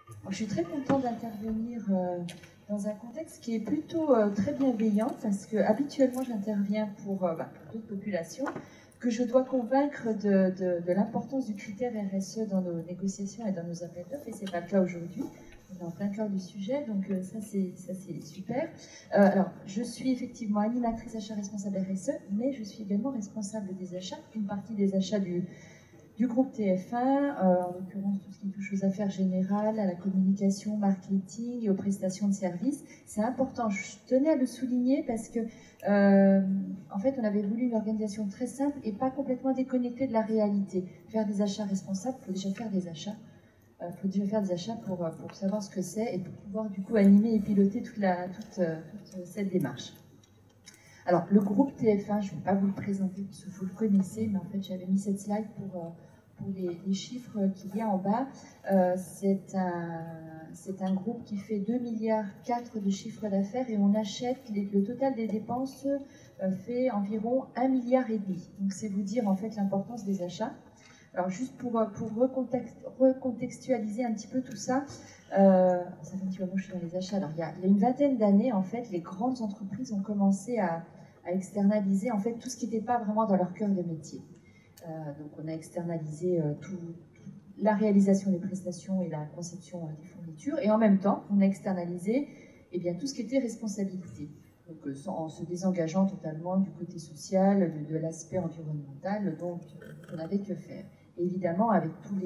Alors, je suis très contente d'intervenir dans un contexte qui est plutôt très bienveillant, parce que habituellement j'interviens pour d'autres populations que je dois convaincre de l'importance du critère RSE dans nos négociations et dans nos appels d'offres, et ce n'est pas le cas aujourd'hui. On est en plein cœur du sujet, donc ça c'est super. Alors, je suis effectivement animatrice achat responsable RSE, mais je suis également responsable des achats, une partie des achats du groupe TF1, en l'occurrence tout ce qui touche aux affaires générales, à la communication, marketing et aux prestations de services. C'est important, je tenais à le souligner parce que, en fait, on avait voulu une organisation très simple et pas complètement déconnectée de la réalité. Faire des achats responsables, il faut déjà faire des achats. Faut déjà faire des achats pour savoir ce que c'est et pour pouvoir du coup animer et piloter toute cette démarche. Alors, le groupe TF1, je ne vais pas vous le présenter parce que vous le connaissez, mais en fait, j'avais mis cette slide pour les chiffres qu'il y a en bas. C'est un groupe qui fait 2,4 milliards de chiffre d'affaires et on achète, le total des dépenses fait environ 1,5 milliard. Donc, c'est vous dire en fait l'importance des achats. Alors, juste pour recontextualiser un petit peu tout ça, ça fait un petit moment que je suis dans les achats. Alors, il y a une vingtaine d'années, en fait, les grandes entreprises ont commencé à externaliser en fait tout ce qui n'était pas vraiment dans leur cœur de métier. Donc, on a externalisé la réalisation des prestations et la conception des fournitures, et en même temps, on a externalisé tout ce qui était responsabilité. Donc, en se désengageant totalement du côté social, de l'aspect environnemental, dont on n'avait que faire. Et évidemment, avec tous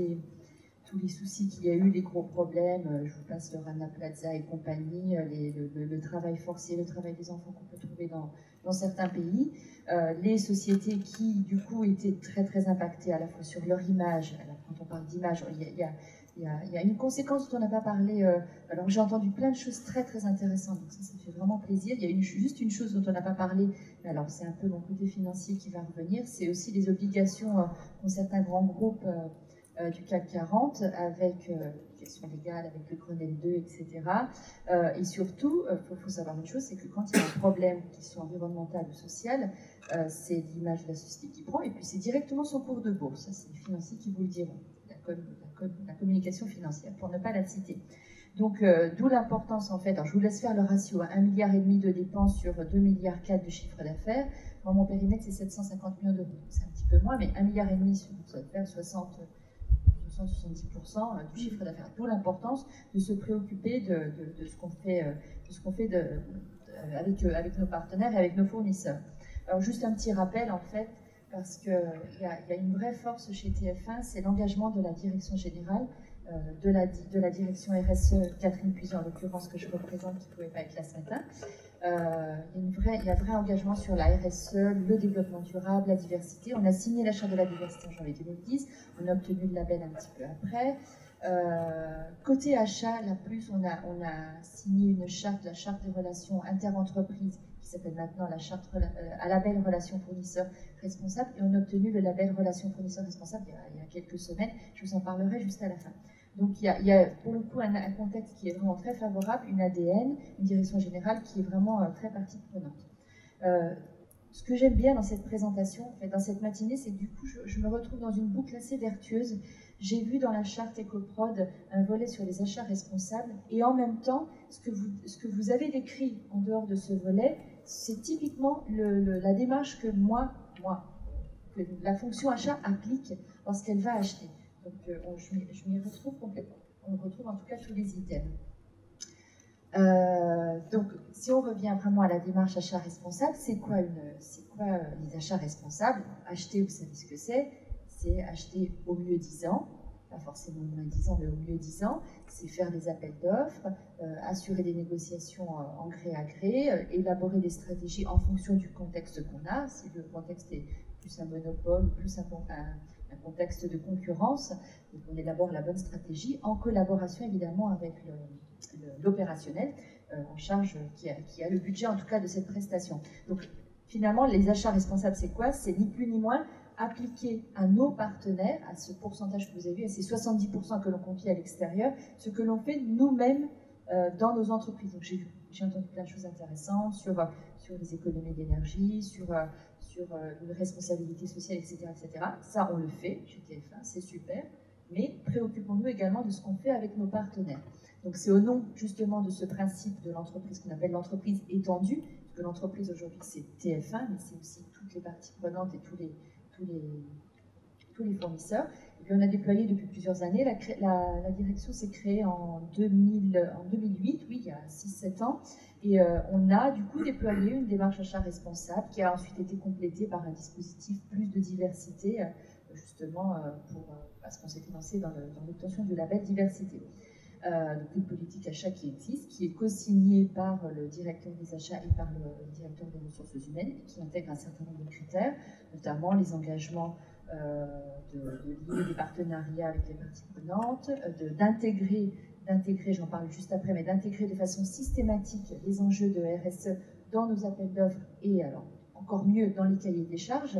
les soucis qu'il y a eu, les gros problèmes, je vous passe le Rana Plaza et compagnie, le travail forcé, le travail des enfants qu'on peut trouver dans certains pays, les sociétés qui, du coup, étaient très, très impactées à la fois sur leur image. Alors, quand on parle d'image, il y a une conséquence dont on n'a pas parlé. Alors, j'ai entendu plein de choses très, très intéressantes, donc ça fait vraiment plaisir. Il y a juste une chose dont on n'a pas parlé, alors c'est un peu mon côté financier qui va revenir, c'est aussi les obligations qu'ont certains grands groupes du CAC 40 avec question légale, avec le Grenelle 2, etc. Et surtout, il faut savoir une chose, c'est que quand il y a un problème qui soit environnemental ou social, c'est l'image de la société qui prend, et puis c'est directement son cours de bourse. Ça, c'est les financiers qui vous le diront, la communication financière, pour ne pas la citer. Donc, d'où l'importance, en fait, alors je vous laisse faire le ratio, 1,5 milliard de dépenses sur 2,4 milliards de chiffre d'affaires. Dans mon périmètre, c'est 750 millions d'euros, c'est un petit peu moins, mais 1,5 milliard sur, ça va faire 70% du chiffre d'affaires. D'où l'importance de se préoccuper de ce qu'on fait, avec nos partenaires et avec nos fournisseurs. Alors, juste un petit rappel, en fait, parce qu'il y a une vraie force chez TF1, c'est l'engagement de la direction générale, de la direction RSE, Catherine Puisy en l'occurrence, que je représente, qui ne pouvait pas être là ce matin. Il y a un vrai engagement sur la RSE, le développement durable, la diversité. On a signé la charte de la diversité en janvier 2010, on a obtenu le label un petit peu après. Côté achat, là plus, on a signé une charte, la charte des relations interentreprises, qui s'appelle maintenant la charte à label relations fournisseurs responsables, et on a obtenu le label relations fournisseurs responsables il y a quelques semaines. Je vous en parlerai juste à la fin. Donc il y a pour le coup un contexte qui est vraiment très favorable, une ADN, une direction générale qui est vraiment très partie prenante. Ce que j'aime bien dans cette présentation, en fait, dans cette matinée, c'est que du coup je me retrouve dans une boucle assez vertueuse. J'ai vu dans la charte EcoProd un volet sur les achats responsables, et en même temps, ce que vous avez décrit en dehors de ce volet, c'est typiquement la démarche que que la fonction achat applique lorsqu'elle va acheter. Donc je m'y retrouve complètement. On retrouve en tout cas tous les items. Donc, si on revient vraiment à la démarche achat responsable, c'est quoi les achats responsables? Acheter, vous savez ce que c'est acheter au mieux 10 ans, pas forcément moins 10 ans, mais au mieux 10 ans, c'est faire des appels d'offres, assurer des négociations en gré à gré, élaborer des stratégies en fonction du contexte qu'on a. Si le contexte est plus un monopole, plus un contexte de concurrence, donc on élabore la bonne stratégie en collaboration évidemment avec l'opérationnel en charge, qui a le budget en tout cas de cette prestation. Donc finalement, les achats responsables, c'est quoi? C'est ni plus ni moins appliquer à nos partenaires, à ce pourcentage que vous avez vu, à ces 70% que l'on confie à l'extérieur, ce que l'on fait nous-mêmes dans nos entreprises. Donc j'ai entendu plein de choses intéressantes sur les économies d'énergie, sur une responsabilité sociale, etc., etc. Ça, on le fait chez TF1, c'est super. mais préoccupons-nous également de ce qu'on fait avec nos partenaires. Donc c'est au nom justement de ce principe de l'entreprise qu'on appelle l'entreprise étendue, parce que l'entreprise aujourd'hui c'est TF1, mais c'est aussi toutes les parties prenantes et tous les fournisseurs. Et puis on a déployé depuis plusieurs années, la direction s'est créée en 2008, oui, il y a 6-7 ans, et on a du coup déployé une démarche achat responsable qui a ensuite été complétée par un dispositif plus de diversité, justement parce qu'on s'était lancé dans l'obtention du label diversité. Donc une politique achat qui existe, qui est co-signée par le directeur des achats et par le directeur des ressources humaines, qui intègre un certain nombre de critères, notamment les engagements de lier des partenariats avec les parties prenantes, d'intégrer, j'en parle juste après, mais d'intégrer de façon systématique les enjeux de RSE dans nos appels d'offres et alors encore mieux dans les cahiers des charges,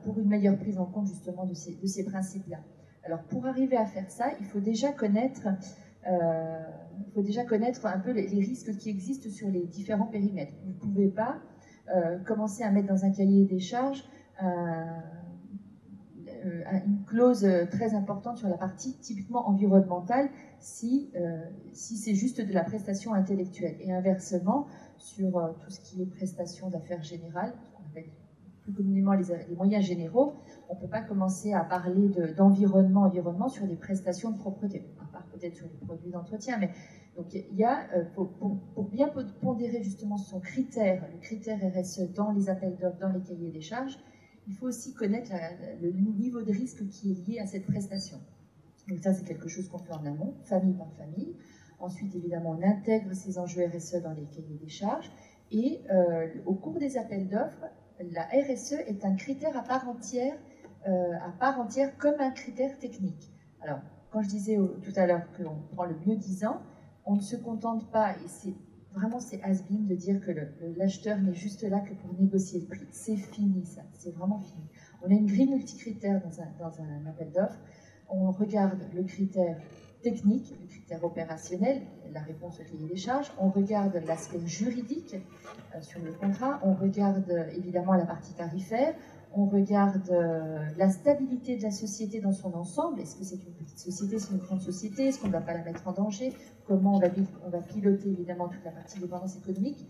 pour une meilleure prise en compte justement de ces principes-là. Alors pour arriver à faire ça, il faut déjà connaître un peu les risques qui existent sur les différents périmètres. Vous ne pouvez pas commencer à mettre dans un cahier des charges une clause très importante sur la partie typiquement environnementale si c'est juste de la prestation intellectuelle. Et inversement, sur tout ce qui est prestation d'affaires générales, ce qu'on appelle plus communément les moyens généraux, on ne peut pas commencer à parler d'environnement sur des prestations de propreté, à part peut-être sur les produits d'entretien. Mais donc il y a, pour bien pondérer justement son critère, le critère RSE dans les appels d'offres, dans les cahiers des charges, il faut aussi connaître le niveau de risque qui est lié à cette prestation. Donc ça, c'est quelque chose qu'on fait en amont, famille par famille. Ensuite, évidemment, on intègre ces enjeux RSE dans les cahiers des charges. Et au cours des appels d'offres, la RSE est un critère à part entière comme un critère technique. Alors, quand je disais tout à l'heure qu'on prend le mieux-disant, on ne se contente pas, et c'est has-been de dire que l'acheteur n'est juste là que pour négocier le prix. C'est fini, ça. C'est vraiment fini. On a une grille multicritère dans un appel d'offres. On regarde le critère technique, le critère opérationnel, la réponse au cahier des charges. On regarde l'aspect juridique sur le contrat. On regarde évidemment la partie tarifaire. On regarde la stabilité de la société dans son ensemble. Est-ce que c'est une petite société, c'est une grande société? Est-ce qu'on ne va pas la mettre en danger? Comment on va piloter évidemment toute la partie dépendance économique?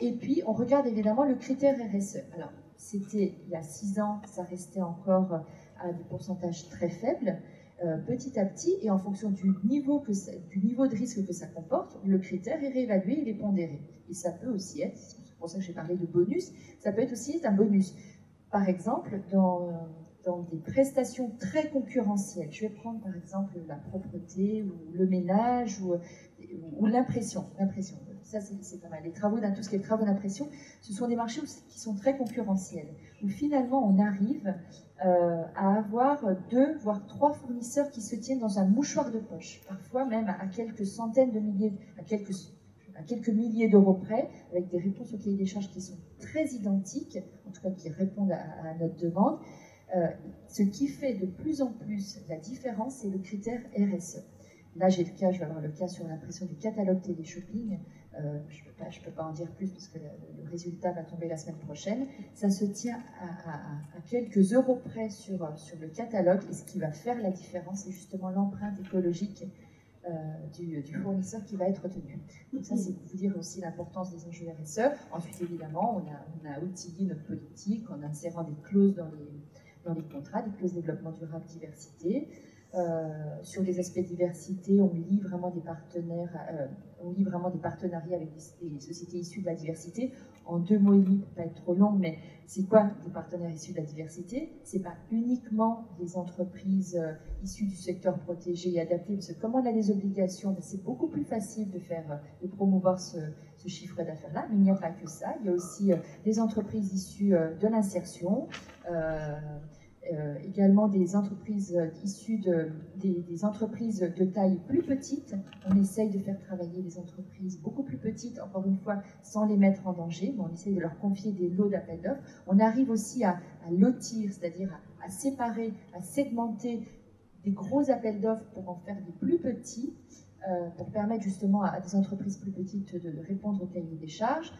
Et puis, on regarde évidemment le critère RSE. Alors, c'était il y a 6 ans, ça restait encore à des pourcentages très faibles. Petit à petit, et en fonction du niveau de risque que ça comporte, le critère est réévalué, il est pondéré. Et ça peut aussi être, c'est pour ça que j'ai parlé de bonus, ça peut être aussi un bonus. Par exemple, dans des prestations très concurrentielles, je vais prendre par exemple la propreté ou le ménage ou l'impression. Ça, c'est pas mal. Tout ce qui est travaux d'impression, ce sont des marchés qui sont très concurrentiels, où finalement on arrive à avoir 2 voire 3 fournisseurs qui se tiennent dans un mouchoir de poche, parfois même à quelques centaines de milliers, à quelques milliers d'euros près, avec des réponses au cahier des charges qui sont très identiques, en tout cas qui répondent à notre demande. Ce qui fait de plus en plus la différence, c'est le critère RSE. Là, je vais avoir le cas sur l'impression du catalogue télé-shopping. Je peux pas en dire plus parce que le résultat va tomber la semaine prochaine. Ça se tient à quelques euros près sur le catalogue, et ce qui va faire la différence, c'est justement l'empreinte écologique du fournisseur qui va être retenu. Donc ça, c'est pour vous dire aussi l'importance des enjeux RSE. Ensuite, évidemment, on a outillé notre politique en insérant des clauses dans les contrats, des clauses développement durable diversité. Sur les aspects diversité, on lie vraiment des partenariats avec des sociétés issues de la diversité. En 2 mots et demi, pour ne pas être trop long, mais c'est quoi des partenaires issus de la diversité? C'est pas uniquement des entreprises issues du secteur protégé et adapté, parce que comme on a des obligations, c'est beaucoup plus facile de promouvoir ce chiffre d'affaires-là, mais il n'y a pas que ça. Il y a aussi des entreprises issues de l'insertion, également des entreprises issues des entreprises de taille plus petite. On essaye de faire travailler des entreprises beaucoup plus petites, encore une fois, sans les mettre en danger, mais on essaye de leur confier des lots d'appels d'offres. On arrive aussi à lotir, c'est-à-dire à séparer, à segmenter des gros appels d'offres pour en faire des plus petits, pour permettre justement à des entreprises plus petites de répondre au cahier des charges.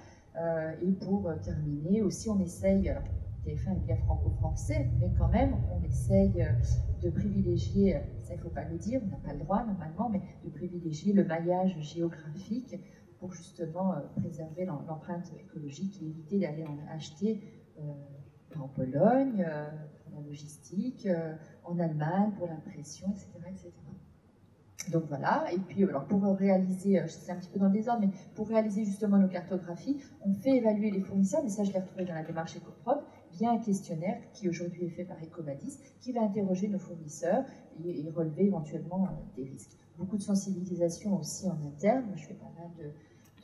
Et pour terminer, aussi on essaye... TF1 est bien franco-français, mais quand même, on essaye de privilégier, ça il ne faut pas le dire, on n'a pas le droit normalement, mais de privilégier le maillage géographique pour justement préserver l'empreinte écologique et éviter d'aller en acheter en Pologne, pour la logistique, en Allemagne, pour l'impression, etc., etc. Donc voilà, et puis alors pour réaliser, c'est un petit peu dans le désordre, mais pour réaliser justement nos cartographies, on fait évaluer les fournisseurs, mais ça je l'ai retrouvé dans la démarche EcoProd, via un questionnaire qui aujourd'hui est fait par Ecovadis, qui va interroger nos fournisseurs et relever éventuellement des risques. Beaucoup de sensibilisation aussi en interne, moi je fais pas mal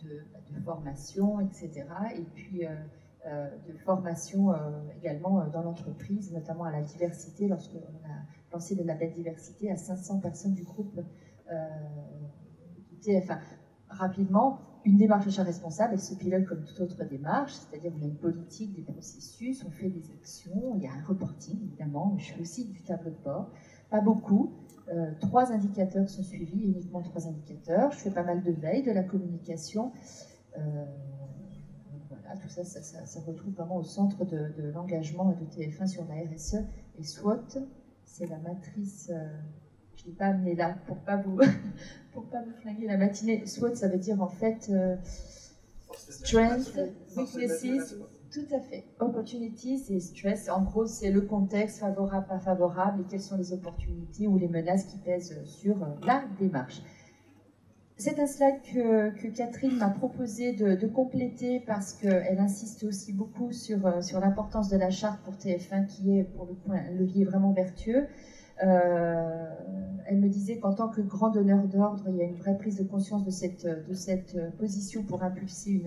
de formation, etc. Et puis de formation également dans l'entreprise, notamment à la diversité, lorsqu'on a lancé le label diversité à 500 personnes du groupe du TF1. Rapidement, une démarche achat responsable, elle se pilote comme toute autre démarche, c'est-à-dire on a une politique, des processus, on fait des actions, il y a un reporting évidemment, je fais aussi du tableau de bord, pas beaucoup, 3 indicateurs sont suivis, uniquement 3 indicateurs, je fais pas mal de veille, de la communication, voilà, tout ça, ça retrouve vraiment au centre de l'engagement de TF1 sur la RSE et SWOT, c'est la matrice... je ne l'ai pas amené là pour pas vous flinguer la matinée. SWOT, ça veut dire en fait strengths, weaknesses, tout à fait. Opportunities et stress. En gros, c'est le contexte favorable, pas favorable et quelles sont les opportunités ou les menaces qui pèsent sur la démarche. C'est un slide que Catherine m'a proposé de compléter parce qu'elle insiste aussi beaucoup sur l'importance de la charte pour TF1 qui est pour le coup un levier vraiment vertueux. Elle me disait qu'en tant que grand donneur d'ordre, il y a une vraie prise de conscience de cette position pour impulser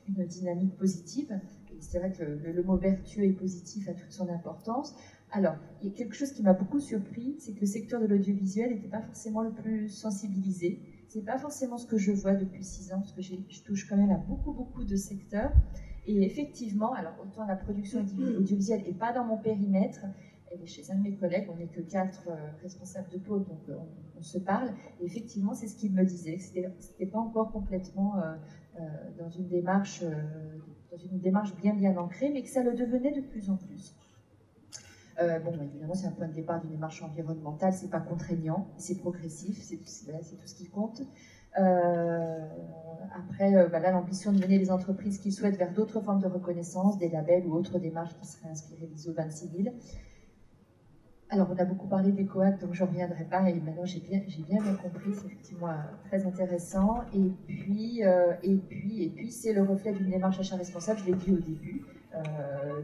une dynamique positive. C'est vrai que le mot vertueux et positif a toute son importance. Alors, il y a quelque chose qui m'a beaucoup surpris, c'est que le secteur de l'audiovisuel n'était pas forcément le plus sensibilisé. C'est pas forcément ce que je vois depuis 6 ans, parce que je touche quand même à beaucoup de secteurs. Et effectivement, alors autant la production audiovisuelle n'est pas dans mon périmètre, elle est chez un de mes collègues, on n'est que 4 responsables de pôle, donc on se parle. Et effectivement, c'est ce qu'il me disait, que c'était pas encore complètement dans une démarche bien ancrée, mais que ça le devenait de plus en plus. Bon, évidemment, c'est un point de départ d'une démarche environnementale, c'est pas contraignant, c'est progressif, c'est tout ce qui compte. Après, là, l'ambition de mener les entreprises qui souhaitent vers d'autres formes de reconnaissance, des labels ou autres démarches qui seraient inspirées des ISO 26000. Alors, on a beaucoup parlé des coacs, donc je ne reviendrai pas, et maintenant j'ai bien compris, c'est effectivement très intéressant. Et puis c'est le reflet d'une démarche achat responsable, je l'ai dit au début.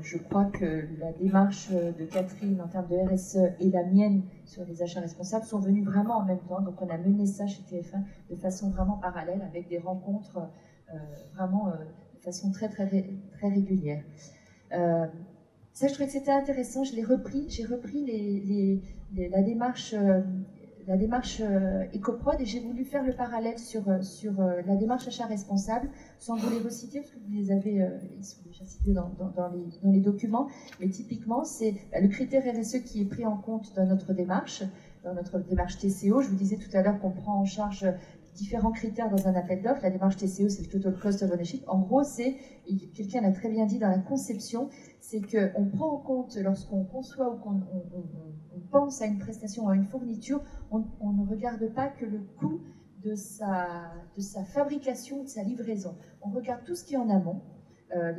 Je crois que la démarche de Catherine en termes de RSE et la mienne sur les achats responsables sont venues vraiment en même temps, donc on a mené ça chez TF1 de façon vraiment parallèle, avec des rencontres vraiment de façon très régulière. Ça, je trouvais que c'était intéressant. J'ai repris la démarche EcoProd et j'ai voulu faire le parallèle sur la démarche achat responsable, sans vous les reciter, parce que vous les avez, ils sont déjà cités dans les documents. Mais typiquement, c'est le critère RSE qui est pris en compte dans notre démarche TCO. Je vous disais tout à l'heure qu'on prend en charge différents critères dans un appel d'offres. La démarche TCO, c'est le Total Cost of Ownership. En gros, quelqu'un l'a très bien dit dans la conception, c'est qu'on prend en compte, lorsqu'on conçoit ou qu'on pense à une prestation ou à une fourniture, on ne regarde pas que le coût de sa fabrication ou de sa livraison. On regarde tout ce qui est en amont,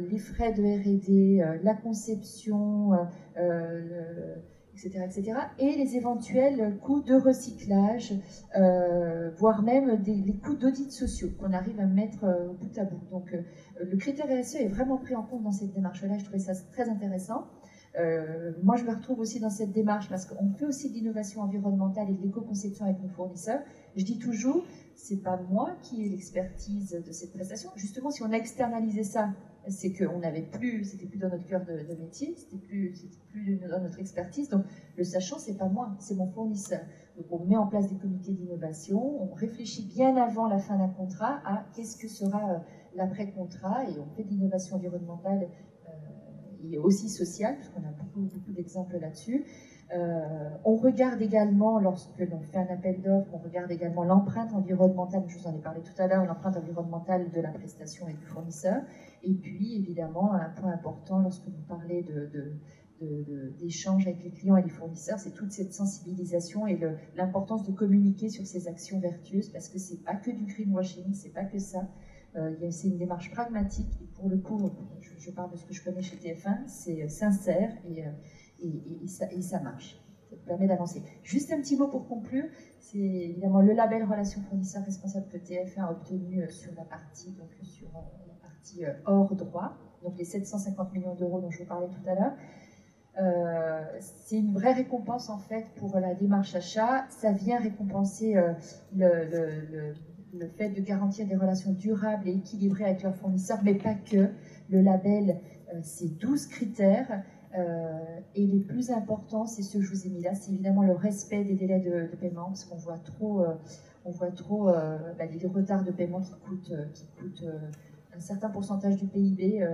les frais de R&D, la conception, etc., et les éventuels coûts de recyclage, voire même les coûts d'audits sociaux qu'on arrive à mettre bout à bout. Donc le critère RSE est vraiment pris en compte dans cette démarche-là, je trouvais ça très intéressant. Moi, je me retrouve aussi dans cette démarche parce qu'on fait aussi de l'innovation environnementale et de l'éco-conception avec nos fournisseurs. Je dis toujours, c'est pas moi qui ai l'expertise de cette prestation. Justement, si on a externalisé ça, c'est qu'on n'avait plus, c'était plus dans notre cœur de métier, c'était plus dans notre expertise. Donc, le sachant, c'est pas moi, c'est mon fournisseur. Donc, on met en place des comités d'innovation, on réfléchit bien avant la fin d'un contrat à qu'est-ce que sera l'après-contrat et on fait de l'innovation environnementale et aussi sociale, puisqu'on a beaucoup d'exemples là-dessus. On regarde également, lorsque l'on fait un appel d'offres, on regarde également l'empreinte environnementale, je vous en ai parlé tout à l'heure, l'empreinte environnementale de la prestation et du fournisseur. Et puis, évidemment, un point important lorsque vous parlez d'échanges avec les clients et les fournisseurs, c'est toute cette sensibilisation et l'importance de communiquer sur ces actions vertueuses, parce que c'est pas que du greenwashing, c'est pas que ça. C'est une démarche pragmatique, et pour le coup, je parle de ce que je connais chez TF1, c'est sincère et ça marche. Ça permet d'avancer. Juste un petit mot pour conclure, c'est évidemment le label Relations fournisseurs responsables que TF1 a obtenu sur la partie, hors droit, donc les 750 millions d'euros dont je vous parlais tout à l'heure. C'est une vraie récompense en fait pour la démarche achat. Ça vient récompenser le fait de garantir des relations durables et équilibrées avec leurs fournisseurs, mais pas que. Le label, c'est 12 critères. Et les plus importants, c'est ceux que je vous ai mis là, c'est évidemment le respect des délais de paiement, parce qu'on voit trop, des retards de paiement qui coûtent un certain pourcentage du PIB.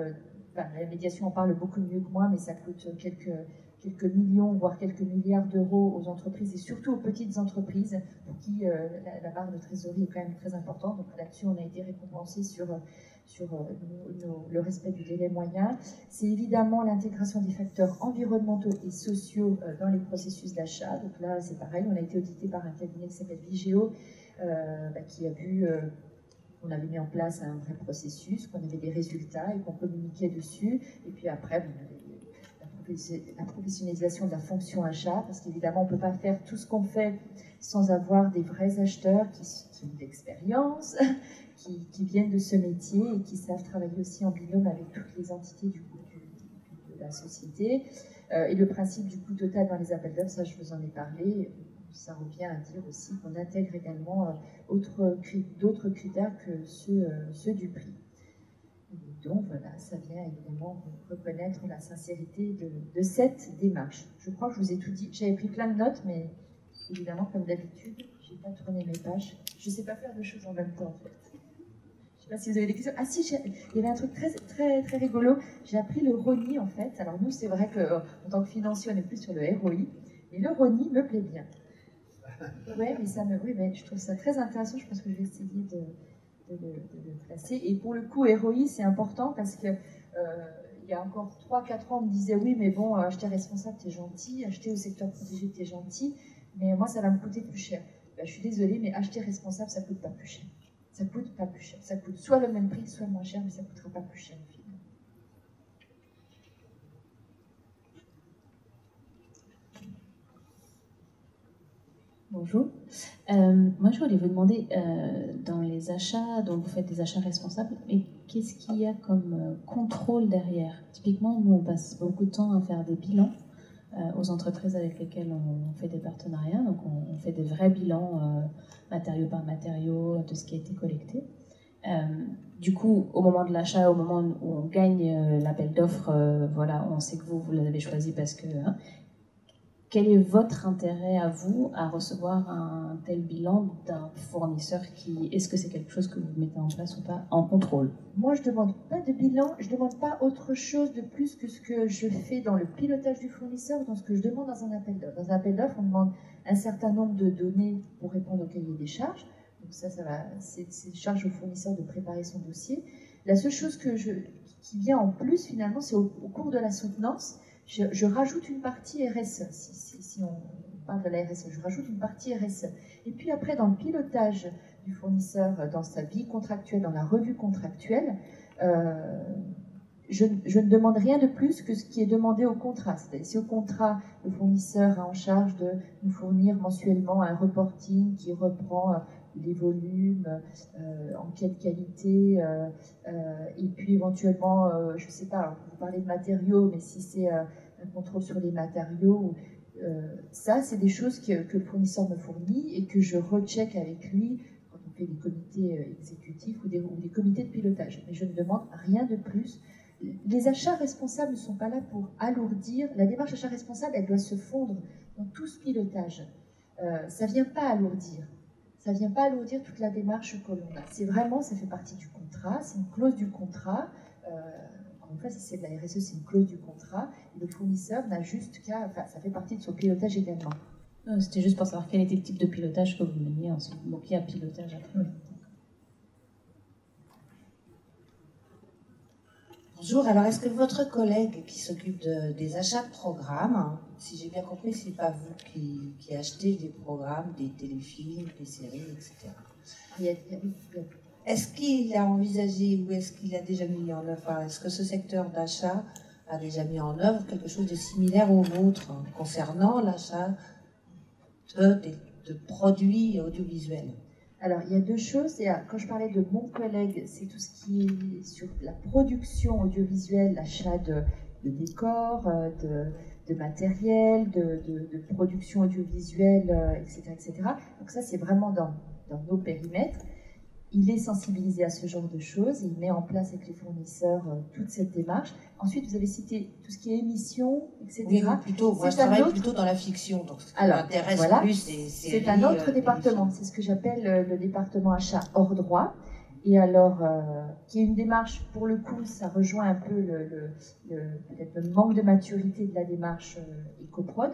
La médiation en parle beaucoup mieux que moi, mais ça coûte quelques millions, voire quelques milliards d'euros aux entreprises et surtout aux petites entreprises pour qui la barre de trésorerie est quand même très importante. Donc là-dessus, on a été récompensé sur le respect du délai moyen. C'est évidemment l'intégration des facteurs environnementaux et sociaux dans les processus d'achat. Donc là, c'est pareil, on a été audité par un cabinet qui s'appelle Vigéo, qui a vu qu'on avait mis en place un vrai processus, qu'on avait des résultats et qu'on communiquait dessus. Et puis après, la professionnalisation de la fonction achat, parce qu'évidemment, on ne peut pas faire tout ce qu'on fait sans avoir des vrais acheteurs qui ont de l'expérience, qui viennent de ce métier et qui savent travailler aussi en binôme avec toutes les entités de la société. Et le principe du coût total dans les appels d'offres, ça je vous en ai parlé, ça revient à dire aussi qu'on intègre également d'autres critères que ceux du prix. Et donc voilà, ça vient évidemment reconnaître la sincérité de cette démarche. Je crois que je vous ai tout dit. J'avais pris plein de notes, mais évidemment, comme d'habitude, je n'ai pas tourné mes pages. Je ne sais pas faire deux choses en même temps, en fait. Je ne sais pas si vous avez des questions. Ah si, il y avait un truc très, très, très rigolo. J'ai appris le RONI, en fait. Alors nous, c'est vrai qu'en tant que financier, on est plus sur le ROI. Mais le RONI me plaît bien. Ouais, mais je trouve ça très intéressant. Je pense que je vais essayer de le placer. Et pour le coup, ROI, c'est important parce que il y a encore 3-4 ans, on me disait oui, mais bon, acheter responsable, t'es gentil, acheter au secteur protégé, t'es gentil, mais moi, ça va me coûter plus cher. Ben, je suis désolée, mais acheter responsable, ça coûte pas plus cher. Ça coûte pas plus cher. Ça coûte soit le même prix, soit moins cher, mais ça coûtera pas plus cher au final. Bonjour. Moi, je voulais vous demander, dans les achats, donc vous faites des achats responsables, mais qu'est-ce qu'il y a comme contrôle derrière? Typiquement, nous, on passe beaucoup de temps à faire des bilans aux entreprises avec lesquelles on fait des partenariats. Donc, on fait des vrais bilans, matériau par matériau, de ce qui a été collecté. Du coup, au moment de l'achat, au moment où on gagne l'appel d'offres, voilà, on sait que vous l'avez choisi parce que... quel est votre intérêt à vous à recevoir un tel bilan d'un fournisseur est-ce que c'est quelque chose que vous mettez en place ou pas en contrôle? Moi, je ne demande pas de bilan, je ne demande pas autre chose de plus que ce que je fais dans le pilotage du fournisseur, dans ce que je demande dans un appel d'offres. Dans un appel d'offres, on demande un certain nombre de données pour répondre au cahier des charges. Donc c'est charge au fournisseur de préparer son dossier. La seule chose qui vient en plus, finalement, c'est au cours de la soutenance, je rajoute une partie RSE. Si on parle de la RSE, je rajoute une partie RSE. Et puis après, dans le pilotage du fournisseur, dans sa vie contractuelle, dans la revue contractuelle, je ne demande rien de plus que ce qui est demandé au contrat. C'est-à-dire, si au contrat, le fournisseur a en charge de nous fournir mensuellement un reporting qui reprend les volumes, en quelle qualité, et puis éventuellement, je ne sais pas, alors vous parlez de matériaux, mais si c'est un contrôle sur les matériaux, ça, c'est des choses que le fournisseur me fournit et que je recheck avec lui quand on fait des comités exécutifs ou des comités de pilotage. Mais je ne demande rien de plus. Les achats responsables ne sont pas là pour alourdir. La démarche achat responsable, elle doit se fondre dans tout ce pilotage. Ça ne vient pas alourdir. Ça ne vient pas alourdir toute la démarche que l'on a. C'est vraiment, ça fait partie du contrat, c'est une clause du contrat. une fois, si c'est de la RSE, c'est une clause du contrat, et le fournisseur n'a juste qu'à, enfin, ça fait partie de son pilotage également. C'était juste pour savoir quel était le type de pilotage que vous meniez ensuite. Donc il y a pilotage après. Oui. Bonjour, alors est-ce que votre collègue qui s'occupe des achats de programmes, si j'ai bien compris, c'est pas vous qui achetez des programmes, des téléfilms, des séries, etc. Est-ce qu'il a envisagé ou est-ce qu'il a déjà mis en œuvre, enfin, est-ce que ce secteur d'achat a déjà mis en œuvre quelque chose de similaire au vôtre concernant l'achat de produits audiovisuels? Alors, il y a deux choses. Quand je parlais de mon collègue, c'est tout ce qui est sur la production audiovisuelle, l'achat de décors, de matériel, de production audiovisuelle, etc., etc. Donc ça, c'est vraiment dans nos périmètres. Il est sensibilisé à ce genre de choses et il met en place avec les fournisseurs toute cette démarche. Ensuite, vous avez cité tout ce qui est émissions, etc. Oui, plutôt. Moi, je travaille plutôt dans la fiction, donc ce qui m'intéresse voilà, plus, c'est un autre département. C'est ce que j'appelle le département achat hors droit. Et alors, qui est une démarche, pour le coup, ça rejoint un peu peut-être le manque de maturité de la démarche EcoProd.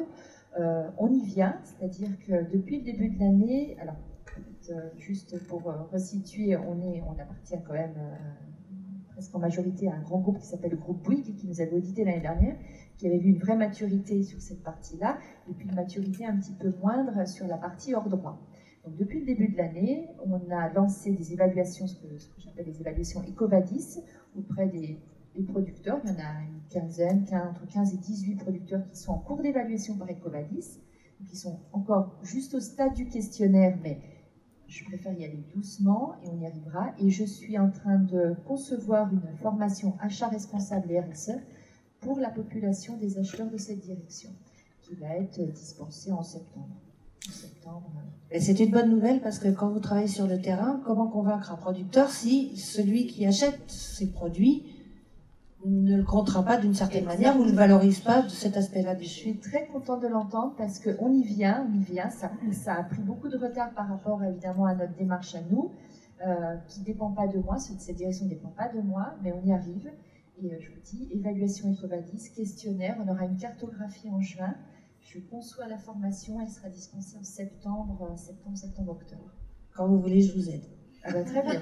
On y vient, c'est-à-dire que depuis le début de l'année, alors, juste pour resituer, on appartient quand même presque en majorité à un grand groupe qui s'appelle le groupe Bouygues, qui nous avait audité l'année dernière, qui avait vu une vraie maturité sur cette partie-là, et puis une maturité un petit peu moindre sur la partie hors droit. Donc depuis le début de l'année, on a lancé des évaluations, ce que j'appelle les évaluations EcoVadis, auprès des producteurs. Il y en a une quinzaine, entre 15 et 18 producteurs qui sont en cours d'évaluation par EcoVadis, qui sont encore juste au stade du questionnaire, mais je préfère y aller doucement et on y arrivera. Et je suis en train de concevoir une formation achat responsable et RSE pour la population des acheteurs de cette direction, qui va être dispensée en septembre. Et c'est une bonne nouvelle parce que quand vous travaillez sur le terrain, comment convaincre un producteur si celui qui achète ses produits ne le contraint pas d'une certaine manière ou ne valorise pas de cet aspect-là? Je suis très contente de l'entendre parce qu'on y vient, ça a pris beaucoup de retard par rapport évidemment à notre démarche à nous, qui ne dépend pas de moi, cette direction ne dépend pas de moi, mais on y arrive. Et je vous dis, évaluation EcoVadis, questionnaire, on aura une cartographie en juin. Je conçois la formation, elle sera dispensée en septembre, octobre. Quand vous voulez, je vous aide. Ah ben, très bien.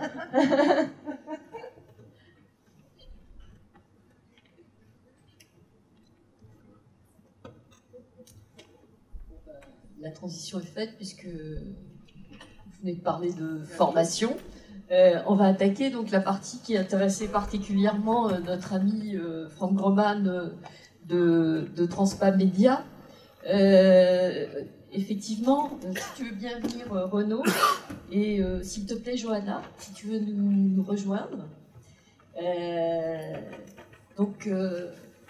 La transition est faite puisque vous venez de parler de formation. On va attaquer donc la partie qui intéressait particulièrement notre ami Franck Groman de Transpa Média. Effectivement, si tu veux bien venir Renaud, et s'il te plaît Johanna, si tu veux nous rejoindre. Donc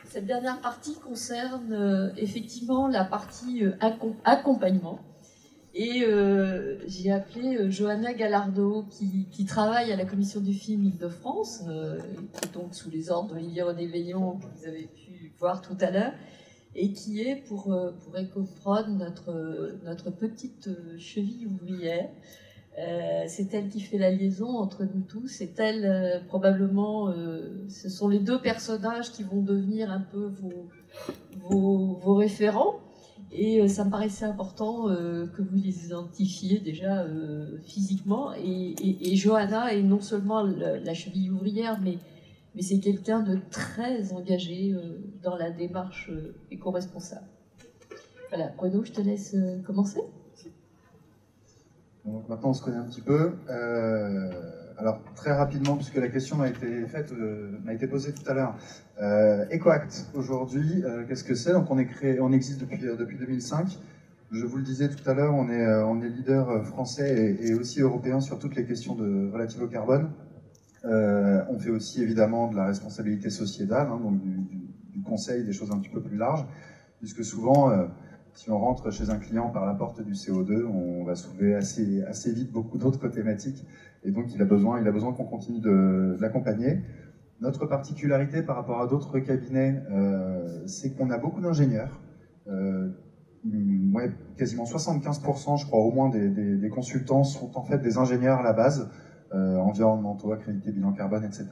cette dernière partie concerne effectivement la partie accompagnement. Et j'ai appelé Johanna Gallardo, qui travaille à la commission du film Île-de-France, qui est donc sous les ordres de Lily René Veillon, que vous avez pu voir tout à l'heure, et qui est pour EcoProd notre petite cheville ouvrière. C'est elle qui fait la liaison entre nous tous. C'est elle, probablement, ce sont les deux personnages qui vont devenir un peu vos référents. Et ça me paraissait important que vous les identifiez déjà physiquement. Et Johanna est non seulement la cheville ouvrière, mais c'est quelqu'un de très engagé dans la démarche éco-responsable. Voilà, Renaud, je te laisse commencer. Donc maintenant on se connaît un petit peu. Alors très rapidement, puisque la question m'a été posée tout à l'heure. EcoAct aujourd'hui, qu'est-ce que c'est? Donc on existe depuis 2005. Je vous le disais tout à l'heure, on est leader français et aussi européen sur toutes les questions relatives au carbone. On fait aussi évidemment de la responsabilité sociétale, hein, donc du conseil, des choses un petit peu plus larges, puisque souvent, si on rentre chez un client par la porte du CO2, on va soulever assez vite beaucoup d'autres thématiques, et donc il a besoin qu'on continue de l'accompagner. Notre particularité par rapport à d'autres cabinets, c'est qu'on a beaucoup d'ingénieurs. Ouais, quasiment 75%, je crois, au moins des consultants sont en fait des ingénieurs à la base, environnementaux, accrédités, bilan carbone, etc.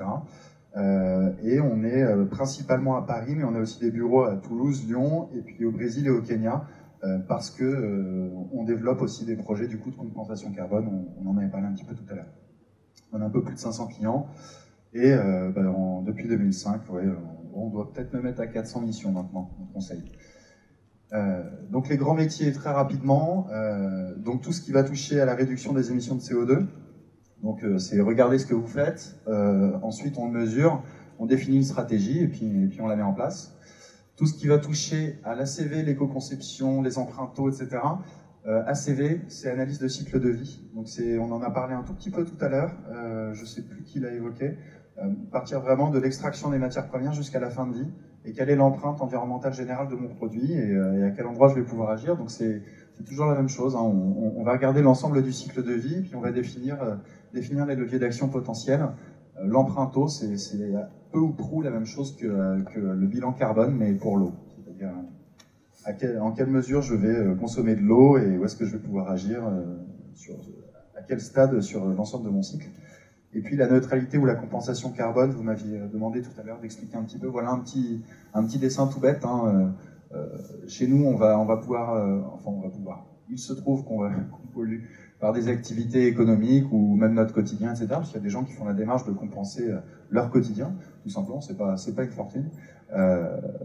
Et on est principalement à Paris, mais on a aussi des bureaux à Toulouse, Lyon, et puis au Brésil et au Kenya, parce que on développe aussi des projets du coup de compensation carbone. On en avait parlé un petit peu tout à l'heure. On a un peu plus de 500 clients, et depuis 2005, on doit peut-être me mettre à 400 missions maintenant en conseil. Donc les grands métiers très rapidement, donc tout ce qui va toucher à la réduction des émissions de CO2. Donc c'est regarder ce que vous faites, ensuite on le mesure, on définit une stratégie et puis on la met en place. Tout ce qui va toucher à l'ACV, l'éco-conception, les empruntos, etc. ACV, c'est analyse de cycle de vie. Donc on en a parlé un tout petit peu tout à l'heure, je ne sais plus qui l'a évoqué. Partir vraiment de l'extraction des matières premières jusqu'à la fin de vie, et quelle est l'empreinte environnementale générale de mon produit, et à quel endroit je vais pouvoir agir. Donc c'est toujours la même chose, hein. On va regarder l'ensemble du cycle de vie, puis on va définir les leviers d'action potentiels. L'emprunto, c'est peu ou prou la même chose que le bilan carbone, mais pour l'eau. C'est-à-dire en quelle mesure je vais consommer de l'eau, et où est-ce que je vais pouvoir agir, à quel stade sur l'ensemble de mon cycle. Et puis la neutralité ou la compensation carbone, vous m'aviez demandé tout à l'heure d'expliquer un petit peu. Voilà un petit dessin tout bête, hein. Chez nous, on va pouvoir. Il se trouve qu'on pollue par des activités économiques ou même notre quotidien, etc. Parce qu'il y a des gens qui font la démarche de compenser leur quotidien, tout simplement. C'est pas une fortune.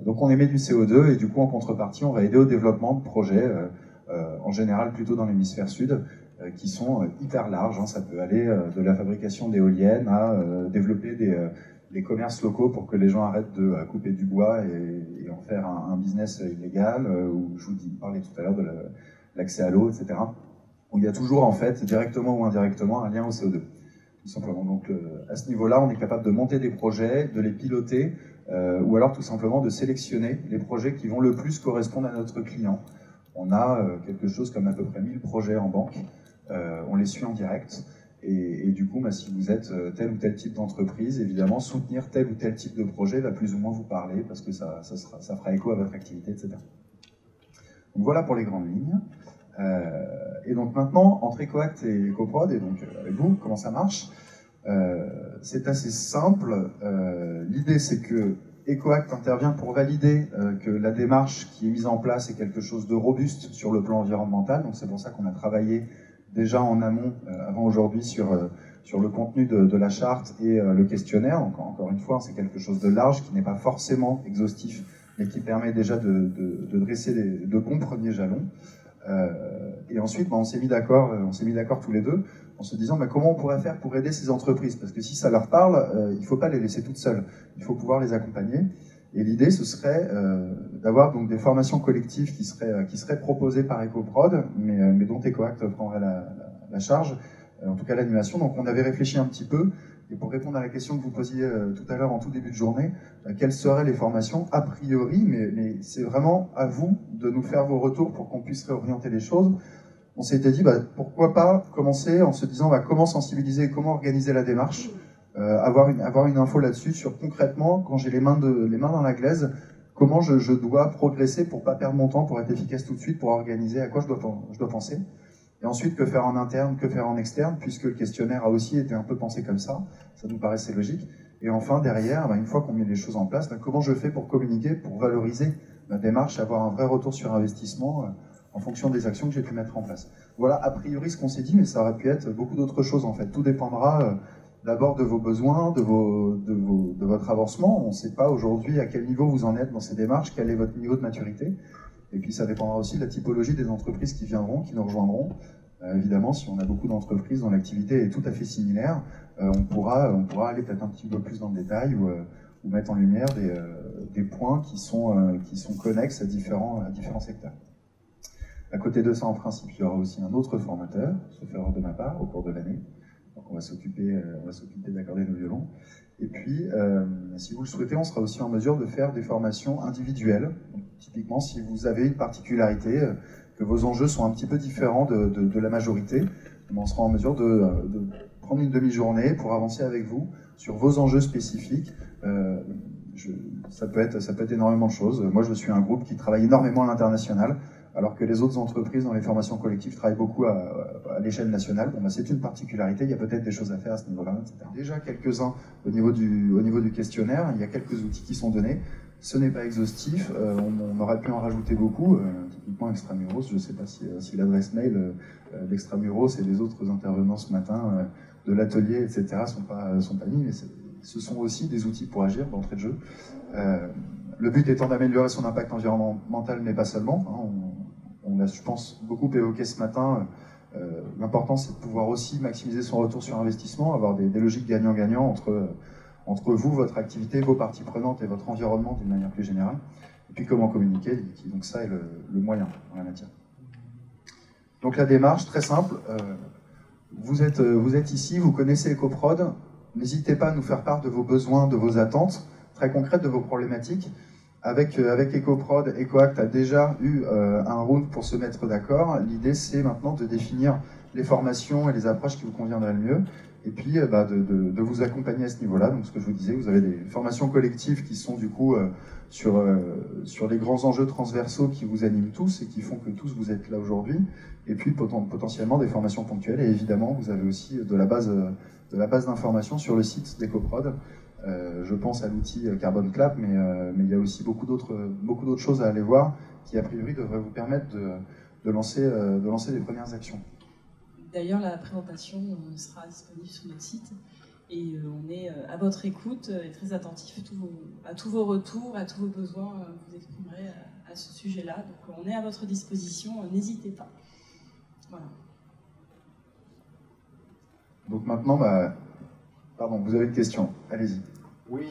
Donc on émet du CO2, et du coup en contrepartie, on va aider au développement de projets, en général plutôt dans l'hémisphère sud, qui sont hyper larges, hein. Ça peut aller de la fabrication d'éoliennes à développer des commerces locaux pour que les gens arrêtent de couper du bois et en faire un business illégal, ou je vous parlais tout à l'heure de l'accès à l'eau, etc. Où il y a toujours, en fait, directement ou indirectement, un lien au CO2, tout simplement. Donc à ce niveau-là, on est capable de monter des projets, de les piloter, ou alors tout simplement de sélectionner les projets qui vont le plus correspondre à notre client. On a quelque chose comme à peu près 1000 projets en banque. On les suit en direct, et du coup, si vous êtes tel ou tel type d'entreprise, évidemment, soutenir tel ou tel type de projet va plus ou moins vous parler, parce que ça fera écho à votre activité, etc. Donc voilà pour les grandes lignes. Et donc maintenant, entre EcoAct et EcoProd, et donc avec vous, comment ça marche? C'est assez simple. L'idée, c'est que EcoAct intervient pour valider que la démarche qui est mise en place est quelque chose de robuste sur le plan environnemental. Donc c'est pour ça qu'on a travaillé déjà en amont, avant aujourd'hui, sur le contenu de la charte et le questionnaire. Donc encore une fois, c'est quelque chose de large, qui n'est pas forcément exhaustif, mais qui permet déjà de dresser de bons premiers jalons. Et ensuite, on s'est mis d'accord tous les deux, en se disant comment on pourrait faire pour aider ces entreprises, parce que si ça leur parle, il ne faut pas les laisser toutes seules, il faut pouvoir les accompagner. Et l'idée, ce serait d'avoir donc des formations collectives qui seraient proposées par EcoProd, mais dont EcoAct prendrait la charge, en tout cas l'animation. Donc on avait réfléchi un petit peu, et pour répondre à la question que vous posiez tout à l'heure en tout début de journée, quelles seraient les formations a priori, mais c'est vraiment à vous de nous faire vos retours pour qu'on puisse réorienter les choses. On s'était dit, pourquoi pas commencer en se disant comment sensibiliser et comment organiser la démarche, avoir une info là-dessus sur concrètement, quand j'ai les mains dans la glaise, comment je dois progresser pour pas perdre mon temps, pour être efficace tout de suite, pour organiser à quoi je dois penser. Et ensuite, que faire en interne, que faire en externe, puisque le questionnaire a aussi été un peu pensé comme ça nous paraissait logique. Et enfin, derrière, une fois qu'on met les choses en place, comment je fais pour communiquer, pour valoriser ma démarche, avoir un vrai retour sur investissement en fonction des actions que j'ai pu mettre en place. Voilà a priori ce qu'on s'est dit, mais ça aurait pu être beaucoup d'autres choses en fait. Tout dépendra d'abord de vos besoins, de votre avancement. On ne sait pas aujourd'hui à quel niveau vous en êtes dans ces démarches, quel est votre niveau de maturité. Et puis ça dépendra aussi de la typologie des entreprises qui viendront, qui nous rejoindront. Évidemment, si on a beaucoup d'entreprises dont l'activité est tout à fait similaire, on pourra aller peut-être un petit peu plus dans le détail ou mettre en lumière des points qui sont connexes à différents secteurs. À côté de ça, en principe, il y aura aussi un autre formateur, sauf erreur de ma part, au cours de l'année. Donc on va s'occuper d'accorder nos violons. Et puis, si vous le souhaitez, on sera aussi en mesure de faire des formations individuelles. Donc, typiquement, si vous avez une particularité, que vos enjeux sont un petit peu différents de la majorité, on sera en mesure de prendre une demi-journée pour avancer avec vous sur vos enjeux spécifiques. Ça peut être énormément de choses. Moi, je suis un groupe qui travaille énormément à l'international. alors que les autres entreprises dans les formations collectives travaillent beaucoup à l'échelle nationale. Bon, bah, c'est une particularité, il y a peut-être des choses à faire à ce niveau-là, etc. Déjà quelques-uns au niveau du questionnaire, il y a quelques outils qui sont donnés. Ce n'est pas exhaustif, on aurait pu en rajouter beaucoup, typiquement Extramuros, je ne sais pas si l'adresse mail d'Extramuros et des autres intervenants ce matin de l'atelier, etc., sont pas mis, mais ce sont aussi des outils pour agir d'entrée de jeu. Le but étant d'améliorer son impact environnemental, mais pas seulement. On l'a, je pense, beaucoup évoqué ce matin. L'important, c'est de pouvoir aussi maximiser son retour sur investissement, avoir des logiques gagnant-gagnant entre vous, votre activité, vos parties prenantes et votre environnement d'une manière plus générale. Et puis comment communiquer, donc ça est le moyen en la matière. Donc la démarche, très simple. Vous êtes ici, vous connaissez EcoProd. N'hésitez pas à nous faire part de vos besoins, de vos attentes, très concrètes de vos problématiques. Avec EcoProd, EcoAct a déjà eu un round pour se mettre d'accord. L'idée, c'est maintenant de définir les formations et les approches qui vous conviendraient le mieux, et puis de vous accompagner à ce niveau-là. Donc ce que je vous disais, vous avez des formations collectives qui sont du coup sur les grands enjeux transversaux qui vous animent tous et qui font que tous vous êtes là aujourd'hui, et puis potentiellement des formations ponctuelles. Et évidemment, vous avez aussi de la base d'informations sur le site d'EcoProd. Je pense à l'outil Carbon Clap, mais il y a aussi beaucoup d'autres choses à aller voir qui, a priori, devraient vous permettre de lancer les premières actions. D'ailleurs, la présentation sera disponible sur notre site et on est à votre écoute et très attentif à tous vos retours, à tous vos besoins que vous exprimerez à ce sujet-là. Donc on est à votre disposition, n'hésitez pas. Voilà. Donc maintenant, pardon, vous avez une question, allez-y. Oui,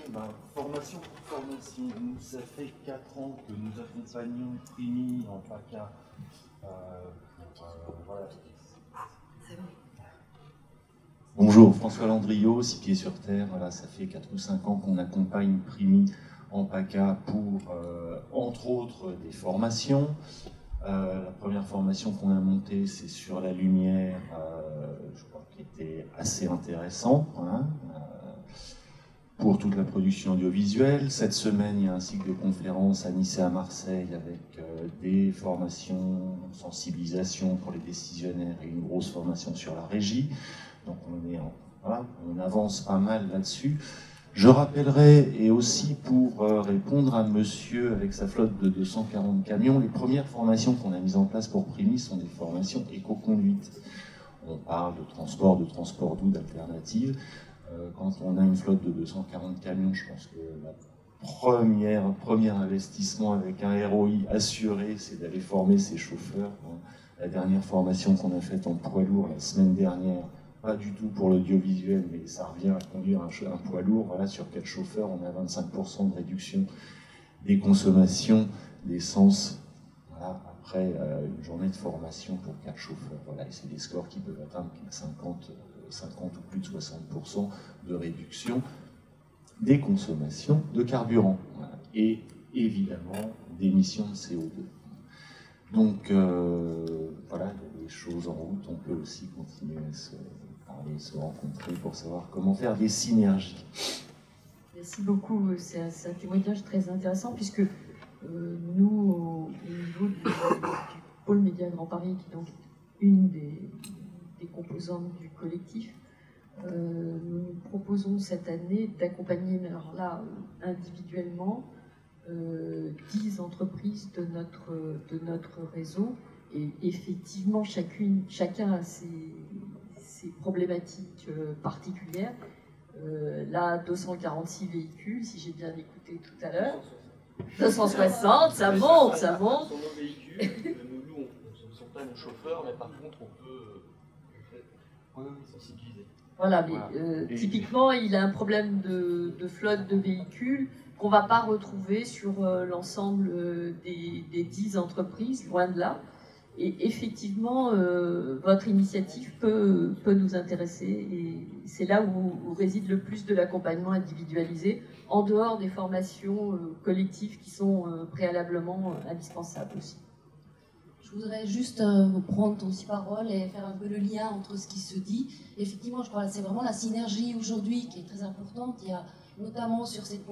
formation pour formation. Nous, ça fait 4 ans que nous accompagnons Primi en PACA. Voilà. Bonjour, François Landriot, 6 pieds sur terre. Voilà, ça fait 4 ou 5 ans qu'on accompagne Primi en PACA pour, entre autres, des formations. La première formation qu'on a montée, c'est sur la lumière, je crois qu'elle était assez intéressant, hein, pour toute la production audiovisuelle. Cette semaine, il y a un cycle de conférences à Nice et à Marseille avec des formations, sensibilisation pour les décisionnaires et une grosse formation sur la régie. Donc on avance pas mal là-dessus. Je rappellerai, et aussi pour répondre à monsieur avec sa flotte de 240 camions, les premières formations qu'on a mises en place pour Primi sont des formations éco-conduite. On parle de transport doux, d'alternatives. Quand on a une flotte de 240 camions, je pense que la premier investissement avec un ROI assuré, c'est d'aller former ses chauffeurs. La dernière formation qu'on a faite en poids lourd la semaine dernière, pas du tout pour l'audiovisuel, mais ça revient à conduire un poids lourd. Voilà, sur 4 chauffeurs, on a 25% de réduction des consommations d'essence. Voilà, après une journée de formation pour 4 chauffeurs. Voilà, et c'est des scores qui peuvent atteindre 50 ou plus de 60% de réduction des consommations de carburant. Voilà, et évidemment d'émissions de CO2. Donc voilà, il y a des choses en route. On peut aussi continuer à se parler, se rencontrer pour savoir comment faire des synergies. Merci beaucoup. C'est un témoignage très intéressant puisque nous, au niveau du pôle Média Grand Paris, qui est donc une des composantes du collectif, nous proposons cette année d'accompagner, alors là, individuellement, 10 entreprises de notre réseau, et effectivement chacun a ses problématiques particulières. Là, 246 véhicules, si j'ai bien écouté tout à l'heure. 260, ça monte. Ce sont nos véhicules, nous, ce ne sont pas nos chauffeurs, mais par contre, on peut sensibiliser. Voilà, mais typiquement, il a un problème de flotte de véhicules qu'on ne va pas retrouver sur l'ensemble des 10 entreprises, loin de là. Et effectivement, votre initiative peut nous intéresser, et c'est là où réside le plus de l'accompagnement individualisé, en dehors des formations collectives qui sont préalablement indispensables aussi. Je voudrais juste prendre aussi parole et faire un peu le lien entre ce qui se dit. Effectivement, je crois que c'est vraiment la synergie aujourd'hui qui est très importante. Il y a notamment sur cette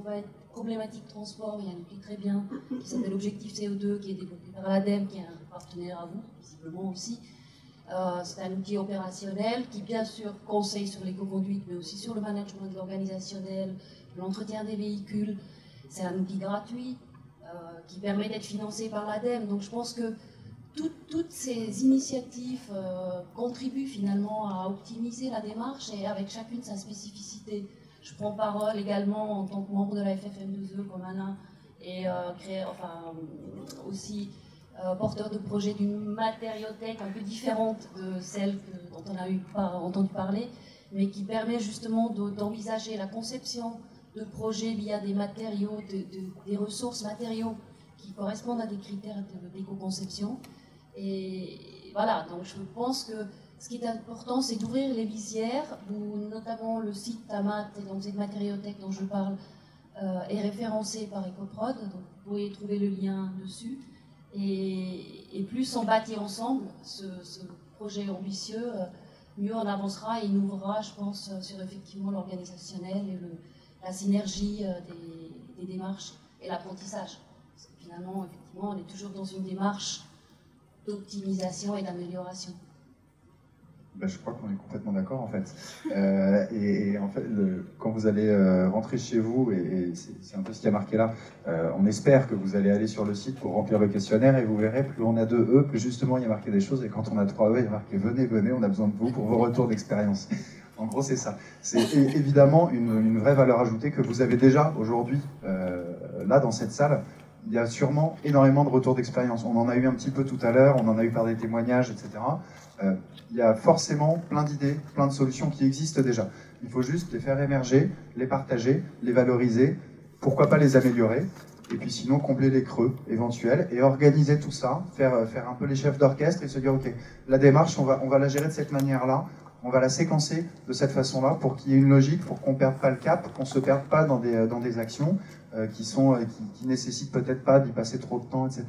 problématique transport. Il y a un outil très bien qui s'appelle Objectif CO2, qui est développé par l'ADEME, qui est un partenaire à vous, visiblement aussi. C'est un outil opérationnel qui, bien sûr, conseille sur l'éco-conduite, mais aussi sur le management organisationnel, l'entretien des véhicules. C'est un outil gratuit qui permet d'être financé par l'ADEME. Donc je pense que toutes ces initiatives contribuent finalement à optimiser la démarche et avec chacune sa spécificité. Je prends parole également en tant que membre de la FFM2E comme Alain et aussi porteur de projet d'une matériothèque un peu différente de celle dont on a entendu parler, mais qui permet justement d'envisager la conception de projets via des matériaux, des ressources matériaux qui correspondent à des critères d'éco-conception. Et voilà, donc je pense que ce qui est important, c'est d'ouvrir les visières, où notamment le site Tamat, et donc cette matériothèque dont je parle, est référencé par EcoProd, donc vous pourriez trouver le lien dessus. Et plus on bâtit ensemble ce projet ambitieux, mieux on avancera et il ouvrira, je pense, sur effectivement l'organisationnel et la synergie des démarches et l'apprentissage. Parce que finalement, effectivement, on est toujours dans une démarche d'optimisation et d'amélioration. Ben, je crois qu'on est complètement d'accord en fait. Et en fait, quand vous allez rentrer chez vous, et c'est un peu ce qui a marqué là, on espère que vous allez aller sur le site pour remplir le questionnaire et vous verrez, plus on a 2 E, plus justement il y a marqué des choses, et quand on a 3 E, il y a marqué venez, venez, on a besoin de vous pour vos retours d'expérience. En gros, c'est ça. C'est évidemment une vraie valeur ajoutée que vous avez déjà aujourd'hui, là dans cette salle. Il y a sûrement énormément de retours d'expérience. On en a eu un petit peu tout à l'heure, on en a eu par des témoignages, etc. Il y a forcément plein d'idées, plein de solutions qui existent déjà. Il faut juste les faire émerger, les partager, les valoriser, pourquoi pas les améliorer, et puis sinon combler les creux éventuels, et organiser tout ça, faire un peu les chefs d'orchestre et se dire, ok, la démarche, on va la gérer de cette manière-là, on va la séquencer de cette façon-là pour qu'il y ait une logique, pour qu'on ne perde pas le cap, qu'on ne se perde pas dans des actions qui nécessitent peut-être pas d'y passer trop de temps, etc.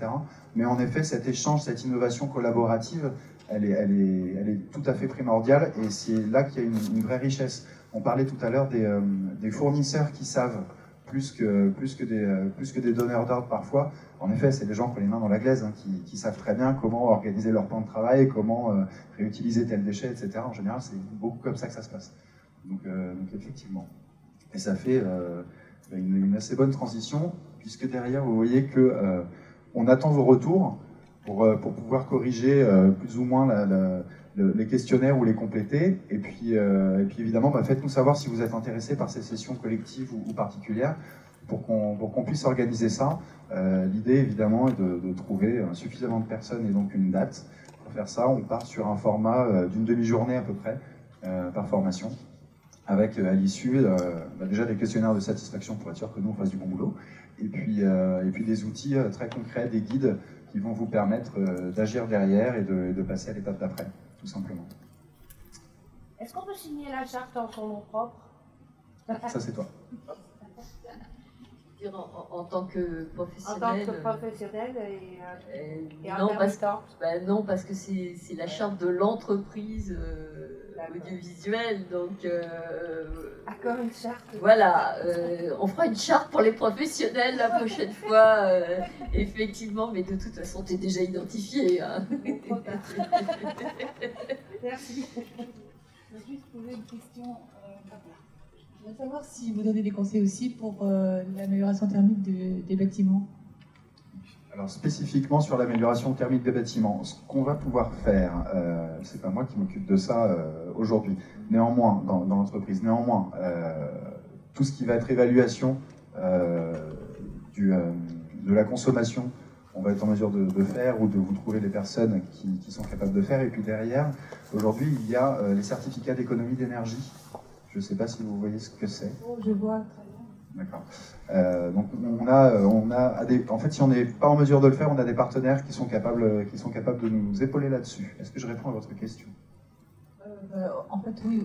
Mais en effet, cet échange, cette innovation collaborative, elle est tout à fait primordiale et c'est là qu'il y a une vraie richesse. On parlait tout à l'heure des fournisseurs qui savent plus que des donneurs d'ordre parfois. En effet, c'est des gens qui ont les mains dans la glaise, hein, qui savent très bien comment organiser leur plan de travail, comment réutiliser tel déchet, etc. En général, c'est beaucoup comme ça que ça se passe. Donc effectivement. Et ça fait une assez bonne transition, puisque derrière, vous voyez que on attend vos retours pour pouvoir corriger plus ou moins les questionnaires ou les compléter. Et puis évidemment, faites-nous savoir si vous êtes intéressé par ces sessions collectives ou particulières pour qu'on puisse organiser ça. L'idée, évidemment, est de trouver suffisamment de personnes et donc une date. Pour faire ça, on part sur un format d'une demi-journée à peu près par formation, avec à l'issue déjà des questionnaires de satisfaction pour être sûr que nous on fasse du bon boulot, et puis des outils très concrets, des guides qui vont vous permettre d'agir derrière et de passer à l'étape d'après, tout simplement. Est-ce qu'on peut signer la charte en son nom propre? Ça c'est toi. En tant que professionnel. En tant que professionnel et non, non, parce que c'est la charte de l'entreprise audiovisuelle, donc... Encore une charte. Voilà, on fera une charte pour les professionnels la prochaine fois, effectivement, mais de toute façon, tu es déjà identifié. Hein. Merci. Je vais juste poser une question. Je voudrais savoir si vous donnez des conseils aussi pour l'amélioration thermique des bâtiments. Alors spécifiquement sur l'amélioration thermique des bâtiments, ce qu'on va pouvoir faire, c'est pas moi qui m'occupe de ça aujourd'hui, néanmoins, dans l'entreprise, néanmoins, tout ce qui va être évaluation de la consommation, on va être en mesure de faire ou de vous trouver des personnes qui sont capables de faire. Et puis derrière, aujourd'hui, il y a les certificats d'économie d'énergie. Je ne sais pas si vous voyez ce que c'est. Oh, je vois, très bien. D'accord. Donc en fait, si on n'est pas en mesure de le faire, on a des partenaires qui sont capables de nous épauler là-dessus. Est-ce que je réponds à votre question? En fait, oui.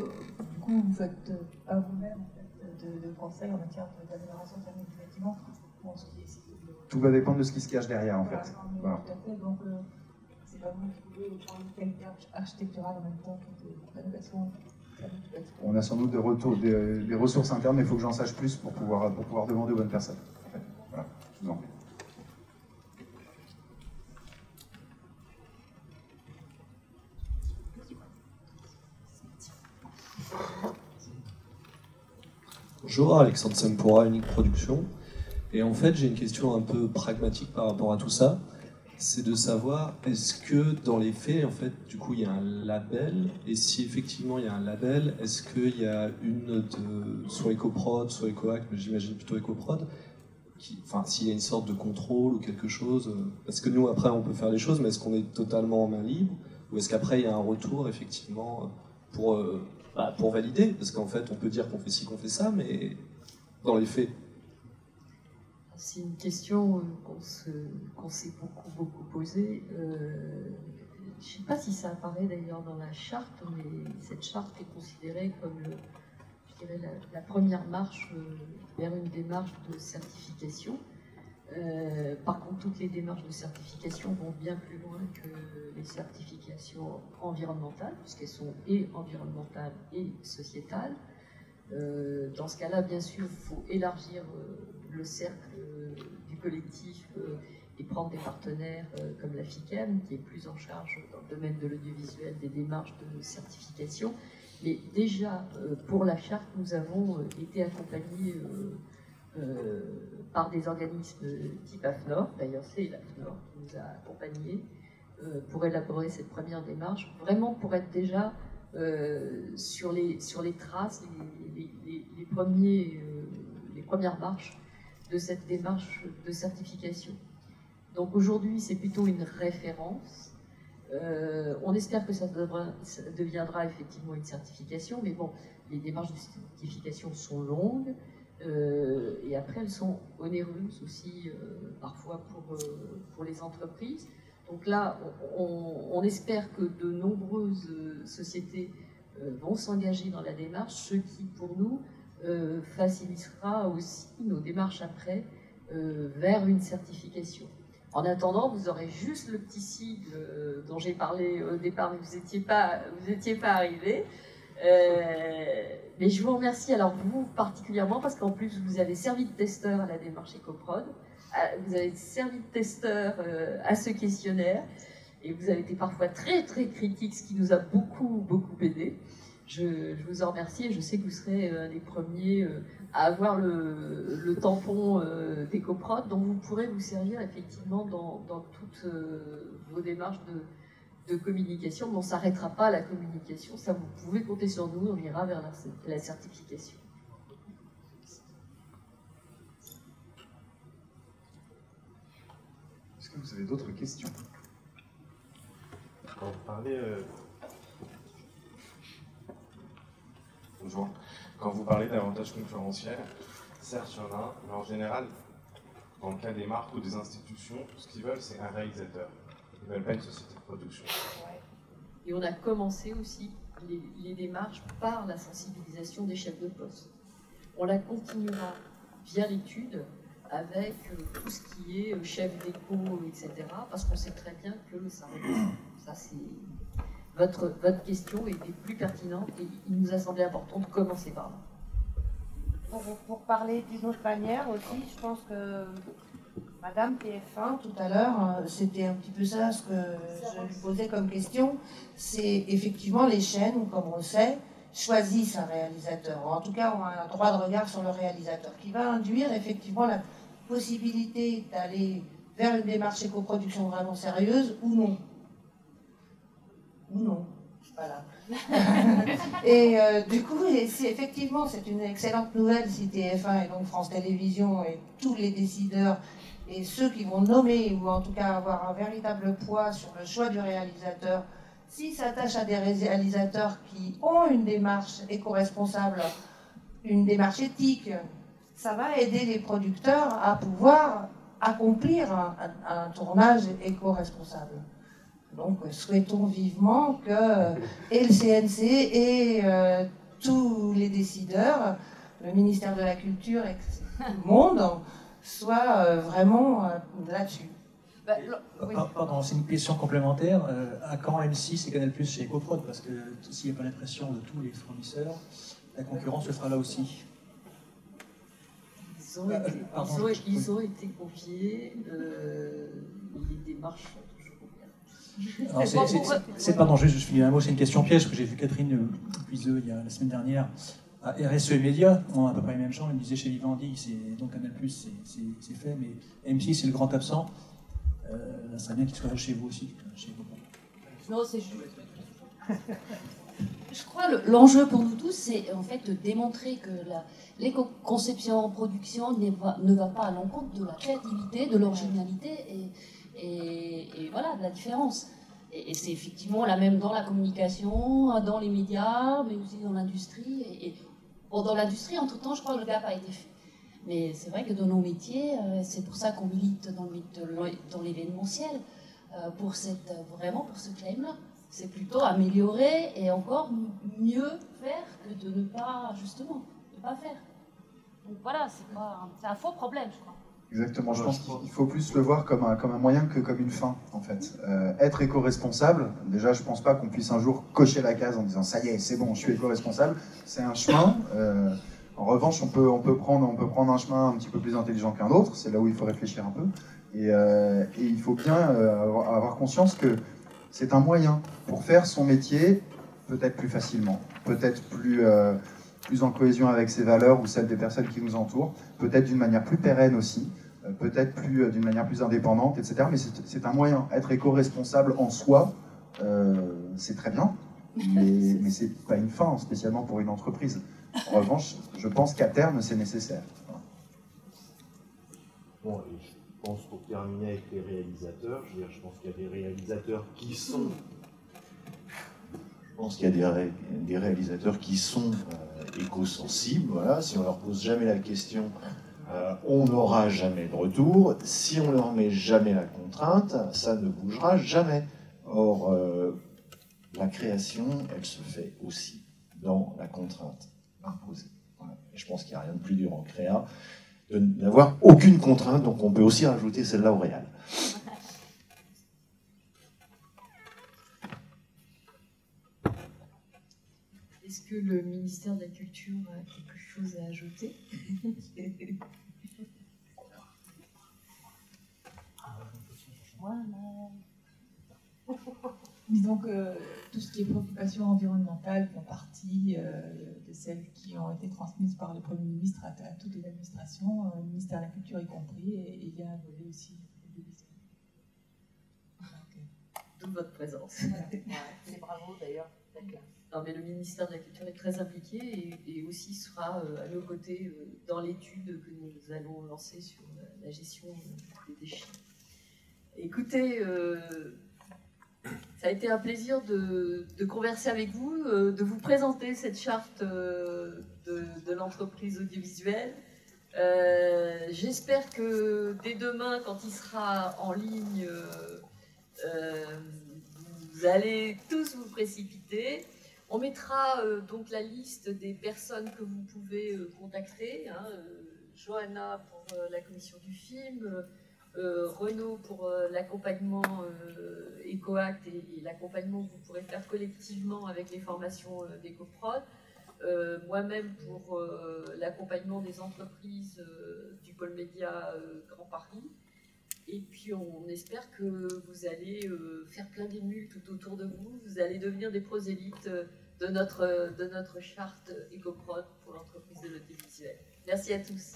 Du coup, vous faites pas vous-même de conseils en matière d'amélioration thermique du bâtiment. Tout va dépendre de ce qui se cache derrière, en fait. Voilà. Tout à fait. Donc, c'est pas vous qui pouvez prendre une qualité architecturale en même temps que de rénovation On a sans doute des ressources internes, mais il faut que j'en sache plus pour pouvoir demander aux bonnes personnes. Voilà, je vous en prie. Bonjour, Alexandre Sempora, Unique Production. Et en fait, j'ai une question un peu pragmatique par rapport à tout ça. C'est de savoir, est-ce que dans les faits, en fait, du coup, il y a un label? Et si effectivement il y a un label, est-ce qu'il y a une de soit EcoProd, soit EcoAct, mais j'imagine plutôt EcoProd, enfin, s'il y a une sorte de contrôle ou quelque chose? Parce que nous, après, on peut faire les choses, mais est-ce qu'on est totalement en main libre? Ou est-ce qu'après, il y a un retour, effectivement, pour valider? Parce qu'en fait, on peut dire qu'on fait ci, qu'on fait ça, mais dans les faits. C'est une question qu'on s'est beaucoup posée. Je ne sais pas si ça apparaît d'ailleurs dans la charte, mais cette charte est considérée comme je dirais la première marche vers une démarche de certification. Par contre, toutes les démarches de certification vont bien plus loin que les certifications environnementales, puisqu'elles sont et environnementales et sociétales. Dans ce cas-là, bien sûr, il faut élargir le cercle du collectif et prendre des partenaires comme la FICEM, qui est plus en charge dans le domaine de l'audiovisuel des démarches de certification. Mais déjà, pour la charte, nous avons été accompagnés par des organismes type AFNOR, d'ailleurs c'est l'AFNOR qui nous a accompagnés pour élaborer cette première démarche, vraiment pour être déjà sur les traces, les premières marches de cette démarche de certification. Donc aujourd'hui, c'est plutôt une référence. On espère que ça deviendra effectivement une certification, mais bon, les démarches de certification sont longues et après elles sont onéreuses aussi parfois pour les entreprises. Donc là, on espère que de nombreuses sociétés vont s'engager dans la démarche, ce qui pour nous facilitera aussi nos démarches après vers une certification. En attendant, vous aurez juste le petit sigle dont j'ai parlé au départ, mais vous n'étiez pas arrivé. Mais je vous remercie, alors vous particulièrement, parce qu'en plus vous avez servi de testeur à la démarche EcoProd, vous avez servi de testeur à ce questionnaire, et vous avez été parfois très très critique, ce qui nous a beaucoup aidé. Je vous en remercie et je sais que vous serez les premiers à avoir le tampon d'EcoProd, dont vous pourrez vous servir effectivement dans toutes vos démarches de communication. Mais on ne s'arrêtera pas à la communication, ça vous pouvez compter sur nous, on ira vers la certification. Est-ce que vous avez d'autres questions? Quand vous parlez... Bonjour. Quand vous parlez d'avantages concurrentiels, certes il y en a, mais en général, dans le cas des marques ou des institutions, ce qu'ils veulent, c'est un réalisateur. Ils ne veulent pas une société de production. Et on a commencé aussi les démarches par la sensibilisation des chefs de poste. On la continuera via l'étude avec tout ce qui est chef d'éco, etc. Parce qu'on sait très bien que ça c'est... Votre question était plus pertinente et il nous a semblé important de commencer par là. Pour parler d'une autre manière aussi, je pense que Madame TF1, tout à l'heure, c'était un petit peu ça ce que je lui posais comme question. C'est effectivement les chaînes, comme on le sait, choisissent un réalisateur, ou en tout cas ont un droit de regard sur le réalisateur, qui va induire effectivement la possibilité d'aller vers une démarche éco-production vraiment sérieuse ou non. Ou non, voilà. Et du coup, effectivement, c'est une excellente nouvelle si TF1 et donc France Télévisions et tous les décideurs et ceux qui vont nommer ou en tout cas avoir un véritable poids sur le choix du réalisateur, s'ils s'attachent à des réalisateurs qui ont une démarche éco-responsable, une démarche éthique, ça va aider les producteurs à pouvoir accomplir un tournage éco-responsable. Donc souhaitons vivement que et le CNC et tous les décideurs, le ministère de la Culture et tout le monde, soient vraiment là-dessus. Pardon, c'est une question complémentaire. À quand M6 et Canal+ chez EcoProd? Parce que s'il n'y a pas la pression de tous les fournisseurs, la concurrence se fera là aussi. Ils ont été confiés, les démarches sont toujours bien. C'est pardon, je finis un mot, c'est une question piège, parce que j'ai vu Catherine Puiseux la semaine dernière à RSE et Média, on a à peu près les mêmes gens, elle me disait chez Vivendi, donc Canal+, c'est fait, mais M6 c'est le grand absent. Ça serait bien qu'il soit chez vous aussi, chez vous. Non, c'est juste. Je crois que l'enjeu pour nous tous, c'est en fait de démontrer que l'éco-conception en production ne va pas à l'encontre de la créativité, de l'originalité et voilà, de la différence. Et c'est effectivement la même dans la communication, dans les médias, mais aussi dans l'industrie. Bon, dans l'industrie, entre-temps, je crois que le gap a été fait. Mais c'est vrai que dans nos métiers, c'est pour ça qu'on milite dans l'événementiel, vraiment pour ce claim-là. C'est plutôt améliorer et encore mieux faire que de ne pas, justement, de ne pas faire. Donc voilà, c'est un faux problème, je crois. Exactement, je pense qu'il faut plus le voir comme un moyen que comme une fin, en fait. Être éco-responsable, déjà, je pense pas qu'on puisse un jour cocher la case en disant « ça y est, c'est bon, je suis éco-responsable ». C'est un chemin. En revanche, on peut prendre un chemin un petit peu plus intelligent qu'un autre, c'est là où il faut réfléchir un peu. Et il faut bien avoir conscience que c'est un moyen pour faire son métier peut-être plus facilement, peut-être plus en cohésion avec ses valeurs ou celles des personnes qui nous entourent, peut-être d'une manière plus pérenne aussi, peut-être d'une manière plus indépendante, etc. Mais c'est un moyen. Être éco-responsable en soi, c'est très bien, mais c'est pas une fin, spécialement pour une entreprise. En revanche, je pense qu'à terme, c'est nécessaire. Bon, et je pense pour terminer avec les réalisateurs, je pense qu'il y a des réalisateurs qui sont... Je pense qu'il y a des réalisateurs qui sont éco-sensibles. Voilà. Si on leur pose jamais la question, on n'aura jamais de retour. Si on leur met jamais la contrainte, ça ne bougera jamais. Or, la création, elle se fait aussi dans la contrainte imposée. Voilà. Et je pense qu'il n'y a rien de plus dur en créa de n'avoir aucune contrainte, donc on peut aussi rajouter celle-là au réel. Est-ce que le ministère de la Culture a quelque chose à ajouter? Disons que tout ce qui est préoccupation environnementale font partie de celles qui ont été transmises par le Premier ministre à toutes les administrations, le ministère de la Culture y compris, et il y a un volet aussi audiovisuel. D'où votre présence. C'est bravo d'ailleurs. Non, mais le ministère de la Culture est très impliqué et aussi sera à nos côtés dans l'étude que nous allons lancer sur la gestion des déchets. Écoutez, ça a été un plaisir de converser avec vous, de vous présenter cette charte de l'entreprise audiovisuelle. J'espère que dès demain, quand il sera en ligne, vous allez tous vous précipiter. On mettra donc la liste des personnes que vous pouvez contacter. Johanna pour la commission du film, Renaud pour l'accompagnement EcoAct et l'accompagnement que vous pourrez faire collectivement avec les formations d'EcoProd. Moi-même pour l'accompagnement des entreprises du pôle média Grand Paris. Et puis on espère que vous allez faire plein d'émules tout autour de vous. Vous allez devenir des prosélytes de notre charte EcoProd pour l'entreprise de l'audiovisuel. Merci à tous.